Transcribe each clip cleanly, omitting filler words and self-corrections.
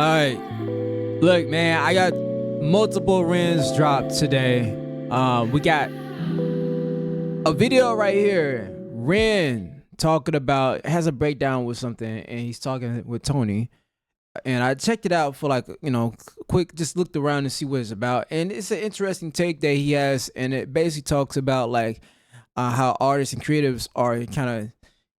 Alright, look, man, I got multiple RINs dropped today. We got a video right here. Rin talking about has a breakdown with something, and he's talking with Tony. And I checked it out for like quick, just looked around to see what it's about, and it's an interesting take that he has, and it basically talks about like how artists and creatives are kind of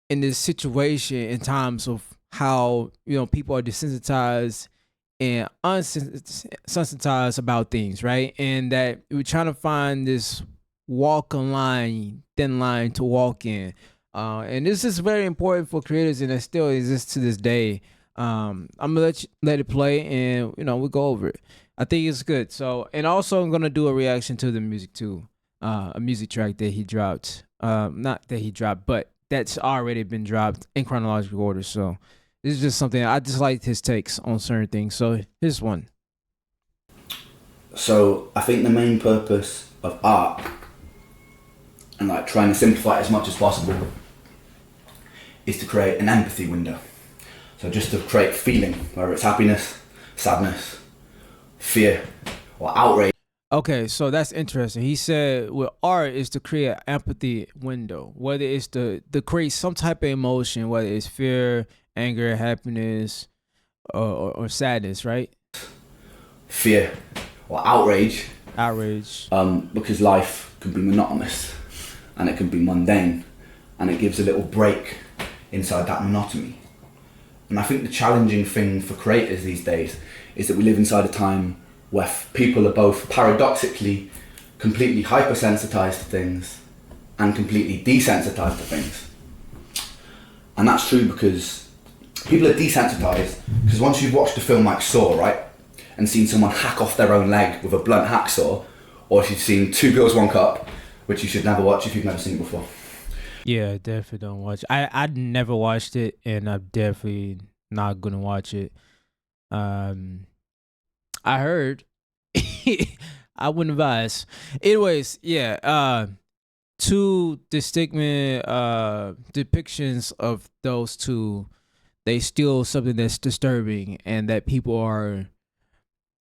in this situation in times of how people are desensitized and unsensitized about things, right? And that we're trying to find this walk a line, thin line to walk in. And this is very important for creators, and it still exists to this day. I'm gonna let it play, and we'll go over it. I think it's good. So, and also I'm gonna do a reaction to the music too, a music track that he dropped. Not that he dropped, but that's already been dropped in chronological order. So, this is just something I just liked his takes on certain things. So, here's one. So, I think the main purpose of art, and like trying to simplify it as much as possible, is to create an empathy window. So just to create feeling, whether it's happiness, sadness, fear, or outrage. Okay, so that's interesting. He said with art is to create an empathy window, whether it's to create some type of emotion, whether it's fear, anger, happiness, or sadness, right? Fear or outrage. Outrage. Because life can be monotonous and it can be mundane, and it gives a little break inside that monotony. And I think the challenging thing for creators these days is that we live inside a time where people are both paradoxically completely hypersensitized to things and completely desensitized to things. And that's true because people are desensitized because once you've watched a film like Saw, right, and seen someone hack off their own leg with a blunt hacksaw, or if you've seen Two Girls, One Cup, which you should never watch if you've never seen it before. Yeah, definitely don't watch. I never watched it, and I'm definitely not gonna watch it. I heard. I wouldn't advise. Anyways, yeah. Two distinct depictions of those two. They still something that's disturbing, and that people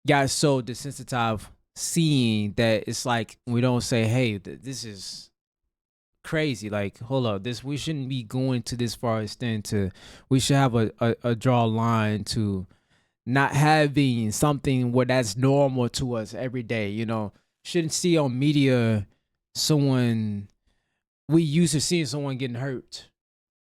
got so desensitized seeing that it's like we don't say, "Hey, this is crazy, like hold up, this we shouldn't be going to this far extent to we should have a draw line to not having something where that's normal to us every day. Shouldn't see on media someone we used to seeing someone getting hurt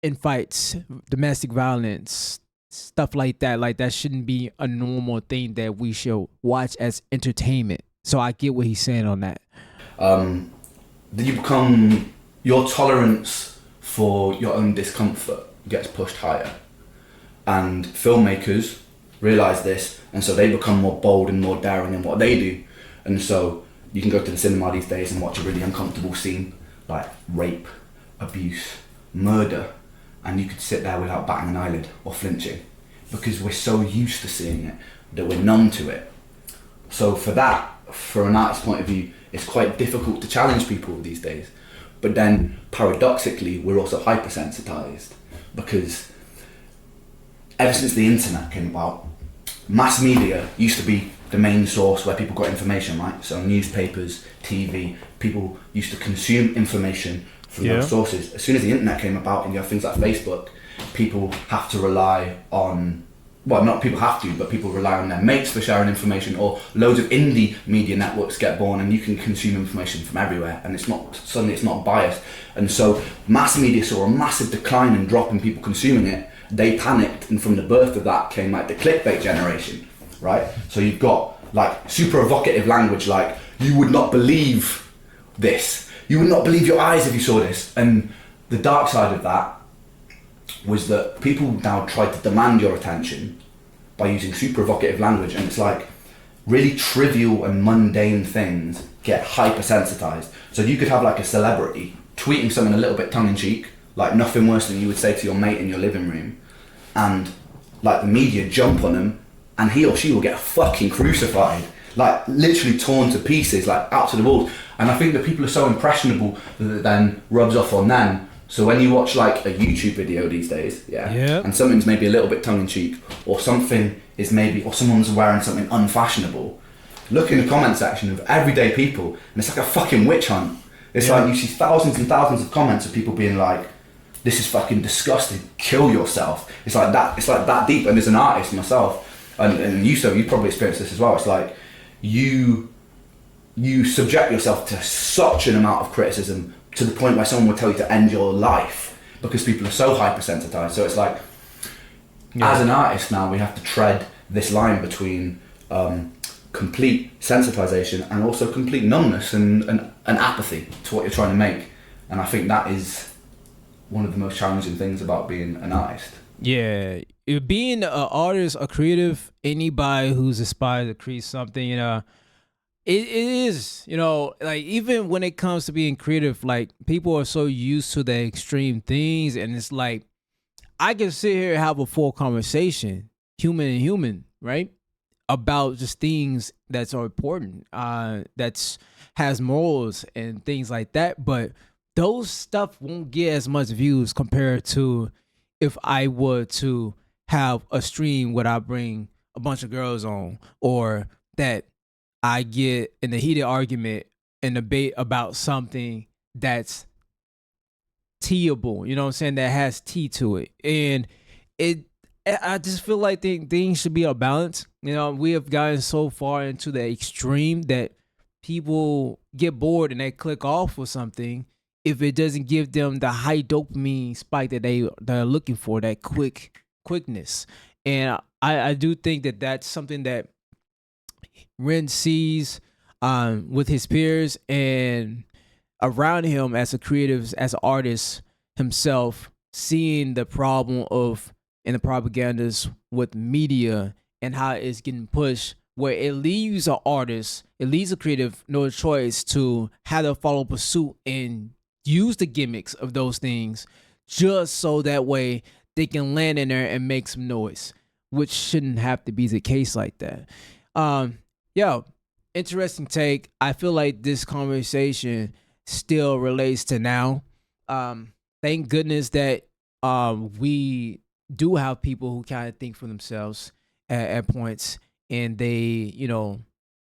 in fights, domestic violence, stuff like that shouldn't be a normal thing that we should watch as entertainment. So I get what he's saying on that. You become your tolerance for your own discomfort gets pushed higher. And filmmakers realise this, and so they become more bold and more daring in what they do. And so you can go to the cinema these days and watch a really uncomfortable scene, like rape, abuse, murder, and you could sit there without batting an eyelid or flinching, because we're so used to seeing it that we're numb to it. So for an artist's point of view, it's quite difficult to challenge people these days. But then, paradoxically, we're also hypersensitized because ever since the internet came about, mass media used to be the main source where people got information, right? So newspapers, TV, people used to consume information from those sources. As soon as the internet came about and you have things like Facebook, people have to rely on, well, not people have to, but people rely on their mates for sharing information, or loads of indie media networks get born and you can consume information from everywhere, and it's not biased. And so mass media saw a massive decline and drop in people consuming it. They panicked, and from the birth of that came like the clickbait generation, right? So you've got like super evocative language like, you would not believe this. You would not believe your eyes if you saw this. And the dark side of that was that people now tried to demand your attention by using super evocative language, and it's like really trivial and mundane things get hypersensitized. So you could have like a celebrity tweeting something a little bit tongue-in-cheek, like nothing worse than you would say to your mate in your living room, and like the media jump on him and he or she will get fucking crucified, like literally torn to pieces, like out to the walls. And I think that people are so impressionable that it then rubs off on them, So when you watch like a YouTube video these days, Yeah. and something's maybe a little bit tongue in cheek, or something is maybe, or someone's wearing something unfashionable, look in the comment section of everyday people, and it's like a fucking witch hunt. It's like you see thousands and thousands of comments of people being like, "This is fucking disgusting. Kill yourself." It's like that. It's like that deep. And as an artist myself, and you probably experienced this as well. It's like you subject yourself to such an amount of criticism to the point where someone will tell you to end your life because people are so hypersensitized. So it's like, as an artist now, we have to tread this line between complete sensitization and also complete numbness and apathy to what you're trying to make. And I think that is one of the most challenging things about being an artist. Yeah, being an artist, a creative, anybody who's aspired to create something, it is, like even when it comes to being creative, like people are so used to the extreme things, and it's like I can sit here and have a full conversation, human and human, right, about just things that are important, that's has morals and things like that, but those stuff won't get as much views compared to if I were to have a stream where I bring a bunch of girls on, or that I get in a heated argument and debate about something that's teeable, you know what I'm saying, that has tea to it. And I just feel like things should be a balance. We have gotten so far into the extreme that people get bored and they click off with something if it doesn't give them the high dopamine spike that they're looking for, that quickness. And I do think that that's something that Ren sees with his peers and around him as a creative, as an artist himself, seeing the problem of and the propagandas with media and how it's getting pushed, where it leaves an artist, it leaves a creative no choice to have to follow pursuit and use the gimmicks of those things just so that way they can land in there and make some noise, which shouldn't have to be the case like that. Yeah, interesting take. I feel like this conversation still relates to now. Thank goodness that we do have people who kind of think for themselves at points, and they,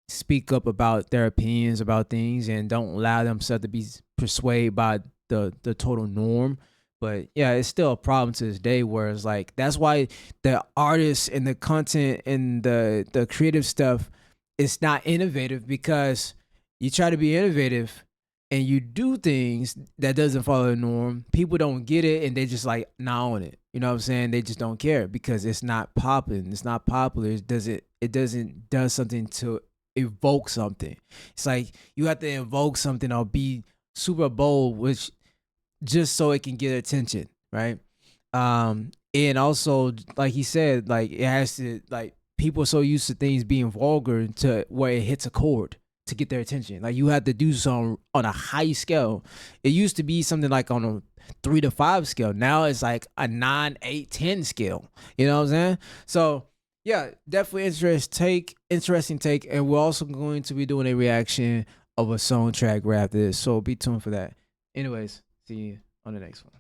speak up about their opinions about things and don't allow themselves to be persuaded by the total norm. But yeah, it's still a problem to this day where it's like, that's why the artists and the content and the creative stuff, it's not innovative, because you try to be innovative and you do things that doesn't follow the norm. People don't get it and they just like not on it. You know what I'm saying? They just don't care because it's not popping. It's not popular. It doesn't do something to evoke something. It's like you have to invoke something or be super bold, which just so it can get attention, right? And also, like he said, like it has to, like people are so used to things being vulgar to where it hits a chord to get their attention. Like you have to do something on a high scale. It used to be something like on a 3 to 5 scale. Now it's like a 9, 8, 10 scale. You know what I'm saying? So yeah, definitely interesting take. And we're also going to be doing a reaction of a song track right after this. So be tuned for that. Anyways, see you on the next one.